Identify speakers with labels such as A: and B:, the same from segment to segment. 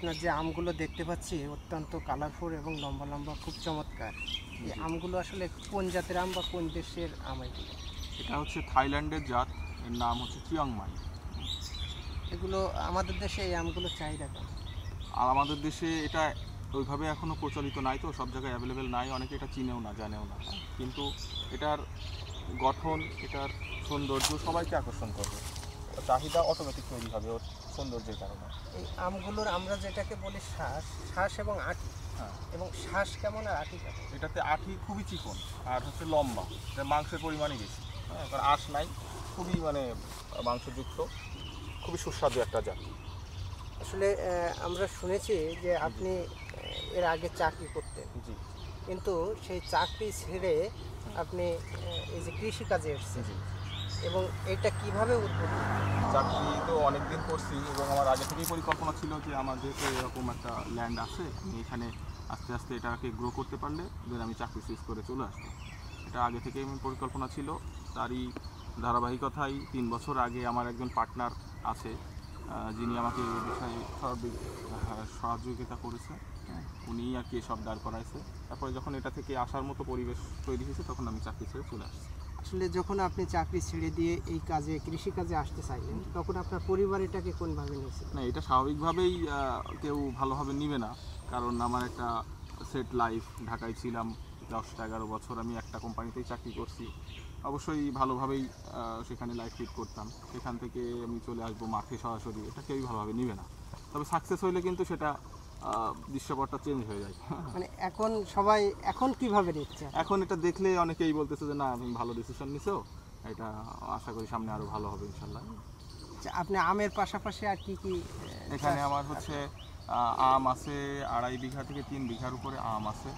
A: আপনার যে আমগুলো দেখতে পাচ্ছি অত্যন্ত কালারফুল এবং লম্বা লম্বা, খুব চমৎকার। এই আমগুলো আসলে কোন জাতের আম বা কোন দেশের আম এগুলো?
B: এটা হচ্ছে থাইল্যান্ডের জাত, এর নাম হচ্ছে চিয়াংমাই।
A: এগুলো আমাদের দেশে এই আমগুলো চাহিদা কেমন?
B: আর আমাদের দেশে এটা ওইভাবে এখনও প্রচলিত নাই, তো সব জায়গায় অ্যাভেলেবেল নাই, অনেকে এটা চিনেও না, জানেও না। কিন্তু এটার গঠন, এটার সৌন্দর্য সবাইকে আকর্ষণ করবে, চাহিদা অটোমেটিক তৈরি হবে ওর সৌন্দর্যের কারণে।
A: এই আমগুলোর আমরা যেটাকে বলি শ্বাস, শ্বাস এবং আঁটি।
B: হ্যাঁ,
A: এবং শ্বাস কেমন আর আঁটি কেমন?
B: এটাতে আঁটি খুবই চিকন আর হচ্ছে লম্বা, এটা মাংসের পরিমাণই বেশি। হ্যাঁ, কারণ আঁশ নাই, খুবই মাংসযুক্ত, খুবই সুস্বাদু একটা জাত।
A: আসলে আমরা শুনেছি যে আপনি এর আগে চাকরি করতেন,
B: জি
A: কিন্তু সেই চাকরি ছেড়ে আপনি এই যে কৃষিকাজে এসেছেন,
B: জি।
A: এবং এটা কিভাবে উদ্বুদ্ধ?
B: চাকরি তো অনেক দিন করছি এবং আমার আগে থেকেই পরিকল্পনা ছিল যে আমার যেহেতু এরকম একটা ল্যান্ড আছে, আমি এখানে আস্তে আস্তে এটাকে গ্রো করতে পারলে দেন আমি চাকরি সুইচ করে চলে আসবো। এটা আগে থেকেই আমার পরিকল্পনা ছিল। তারই ধারাবাহিকতায় 3 বছর আগে আমার একজন পার্টনার আছে, যিনি আমাকে এই বিষয়ে সহযোগিতা করেছে। হ্যাঁ, উনিই আর কি এসব দাঁড় করাইছে। তারপরে যখন এটা থেকে আসার মতো পরিবেশ তৈরি হয়েছে, তখন আমি চাকরি ছেড়ে চলে আসছি।
A: আসলে যখন আপনি চাকরি ছেড়ে দিয়ে এই কাজে, কৃষিকাজে আসতে চাইলেন, তখন আপনার পরিবার এটাকে কোনভাবে নিয়েছিল?
B: না, এটা স্বাভাবিকভাবেই কেউ ভালোভাবে নিবে না, কারণ আমার একটা সেট লাইফ, ঢাকায় ছিলাম 10-11 বছর, আমি একটা কোম্পানিতেই চাকরি করছি, অবশ্যই ভালোভাবেই সেখানে লাইফ লিড করতাম। সেখান থেকে আমি চলে আসবো মাঠে সরাসরি, এটা কেউই ভালোভাবে নিবে না। তবে সাকসেস হইলে কিন্তু সেটা দৃশ্যপটটা চেঞ্জ হয়ে যায়।
A: মানে এখন সবাই এখন কিভাবে নিচ্ছে?
B: এখন এটা দেখলে অনেকেই বলতেছে যে না, তুমি ভালো ডিসিশন নিছো, এটা আশা করি সামনে আরও ভালো হবে ইনশাল্লাহ।
A: আচ্ছা, আপনি আমের পাশাপাশি আর কি কি
B: এখানে আমার হচ্ছে আম আছে 2.5 বিঘা থেকে 3 বিঘার উপরে আম আছে,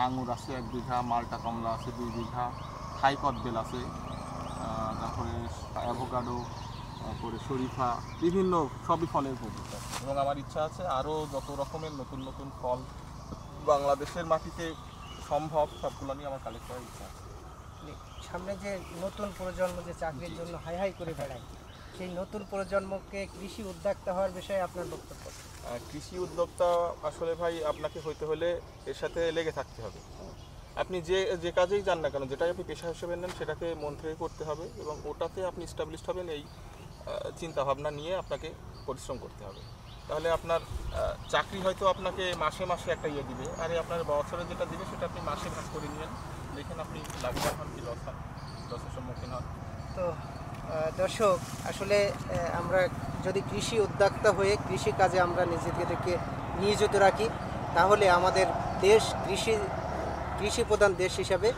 B: আঙুর আছে 1 বিঘা, মালটা কমলা আছে 2 বিঘা, থাই কদবেল আছে, তারপরে অ্যাভোকাডো, তারপরে শরীফা, বিভিন্ন সবই ফলের প্রজাতি আছে। এবং আমার ইচ্ছা আছে আরও যত রকমের নতুন নতুন ফল বাংলাদেশের মাটিতে সম্ভব সবগুলো নিয়ে আমার কালেক্ট করার ইচ্ছা আছে।
A: সামনে যে নতুন প্রজন্ম যে চাকরির জন্য হাই হাই করে বেড়ায়, সেই নতুন প্রজন্মকে কৃষি উদ্যোক্তা হওয়ার বিষয়ে আপনার বক্তব্য?
B: কৃষি উদ্যোক্তা আসলে ভাই আপনাকে হইতে হলে এর সাথে লেগে থাকতে হবে। আপনি যে যে কাজেই যান না কেন, যেটাই আপনি পেশা হিসেবে নেন, সেটাকে মন থেকে করতে হবে এবং ওটাতে আপনি এস্টাবলিশড হবেন, এই চিন্তাভাবনা নিয়ে আপনাকে পরিশ্রম করতে হবে। তাহলে আপনার চাকরি হয়তো আপনাকে মাসে মাসে একটা ইয়ে দিবে, আর আপনার বছরে যেটা দিবে সেটা আপনি মাসে ভাগ করে নিলেন, দেখেন আপনি লাভবান হন কি লসের সম্মুখীন হন।
A: তো দর্শক, আসলে আমরা যদি কৃষি উদ্যোক্তা হয়ে কৃষি কাজে আমরা নিজেদেরকে নিয়োজিত রাখি, তাহলে আমাদের দেশ কৃষি প্রধান দেশ হিসাবে